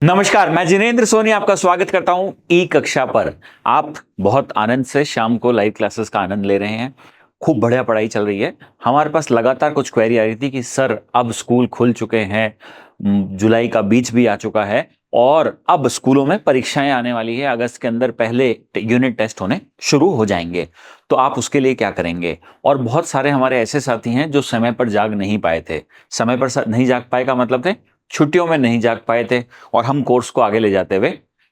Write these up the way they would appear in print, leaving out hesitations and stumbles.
नमस्कार, मैं जिनेंद्र सोनी आपका स्वागत करता हूं ई कक्षा पर। आप बहुत आनंद से शाम को लाइव क्लासेस का आनंद ले रहे हैं। खूब बढ़िया पढ़ाई चल रही है। हमारे पास लगातार कुछ क्वेरी आ रही थी कि सर अब स्कूल खुल चुके हैं, जुलाई का बीच भी आ चुका है और अब स्कूलों में परीक्षाएं आने वाली है। अगस्त के अंदर पहले यूनिट टेस्ट होने शुरू हो जाएंगे, तो आप उसके लिए क्या करेंगे। और बहुत सारे हमारे ऐसे साथी हैं जो समय पर जाग नहीं पाए थे। समय पर नहीं जाग पाए का मतलब थे छुट्टियों में नहीं जाग पाए थे और हम कोर्स को आगे ले जाते हुए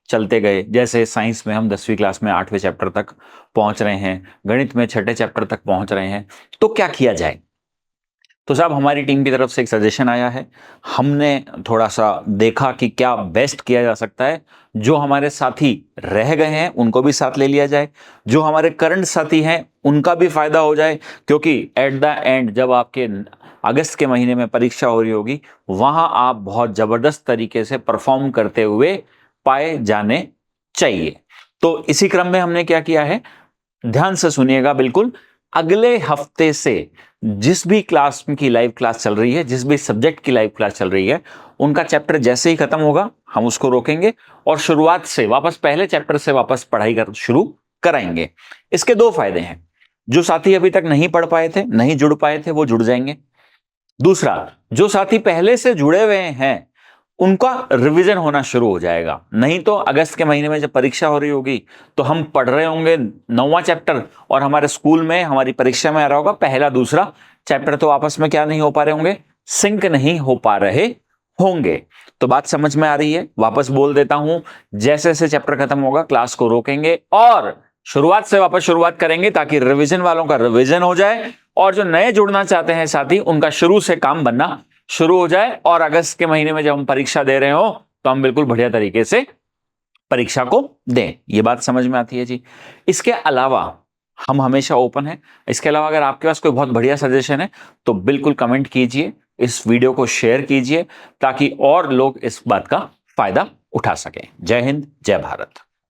चलते गए। जैसे साइंस में हम 10वीं क्लास में 8वें चैप्टर तक पहुंच रहे हैं, गणित में 6ठे चैप्टर तक पहुंच रहे हैं, तो क्या किया जाए। तो साहब हमारी टीम की तरफ से एक सजेशन आया है। हमने थोड़ा सा देखा कि क्या बेस्ट किया जा सकता है। जो हमारे साथी रह गए हैं उनको भी साथ ले लिया जाए, जो हमारे करंट साथी हैं उनका भी फायदा हो जाए, क्योंकि एट द एंड जब आपके अगस्त के महीने में परीक्षा हो रही होगी वहां आप बहुत जबरदस्त तरीके से परफॉर्म करते हुए पाए जाने चाहिए। तो इसी क्रम में हमने क्या किया है, ध्यान से सुनिएगा बिल्कुल। अगले हफ्ते से जिस भी क्लास की लाइव क्लास चल रही है, जिस भी सब्जेक्ट की लाइव क्लास चल रही है, उनका चैप्टर जैसे ही खत्म होगा हम उसको रोकेंगे और शुरुआत से वापस पहले चैप्टर से वापस पढ़ाई कर शुरू कराएंगे। इसके दो फायदे हैं। जो साथी अभी तक नहीं पढ़ पाए थे, नहीं जुड़ पाए थे, वो जुड़ जाएंगे। दूसरा, जो साथी पहले से जुड़े हुए हैं उनका रिवीजन होना शुरू हो जाएगा। नहीं तो अगस्त के महीने में जब परीक्षा हो रही होगी तो हम पढ़ रहे होंगे 9वां चैप्टर और हमारे स्कूल में हमारी परीक्षा में आ रहा होगा पहला दूसरा चैप्टर, तो आपस में क्या नहीं हो पा रहे होंगे, सिंक नहीं हो पा रहे होंगे। तो बात समझ में आ रही है। वापस बोल देता हूं, जैसे जैसे चैप्टर खत्म होगा क्लास को रोकेंगे और शुरुआत से वापस शुरुआत करेंगे ताकि रिवीजन वालों का रिवीजन हो जाए और जो नए जुड़ना चाहते हैं साथी उनका शुरू से काम बनना शुरू हो जाए। और अगस्त के महीने में जब हम परीक्षा दे रहे हो तो हम बिल्कुल बढ़िया तरीके से परीक्षा को दें। ये बात समझ में आती है जी। इसके अलावा हम हमेशा ओपन हैं। इसके अलावा अगर आपके पास कोई बहुत बढ़िया सजेशन है तो बिल्कुल कमेंट कीजिए, इस वीडियो को शेयर कीजिए ताकि और लोग इस बात का फायदा उठा सकें। जय हिंद, जय भारत।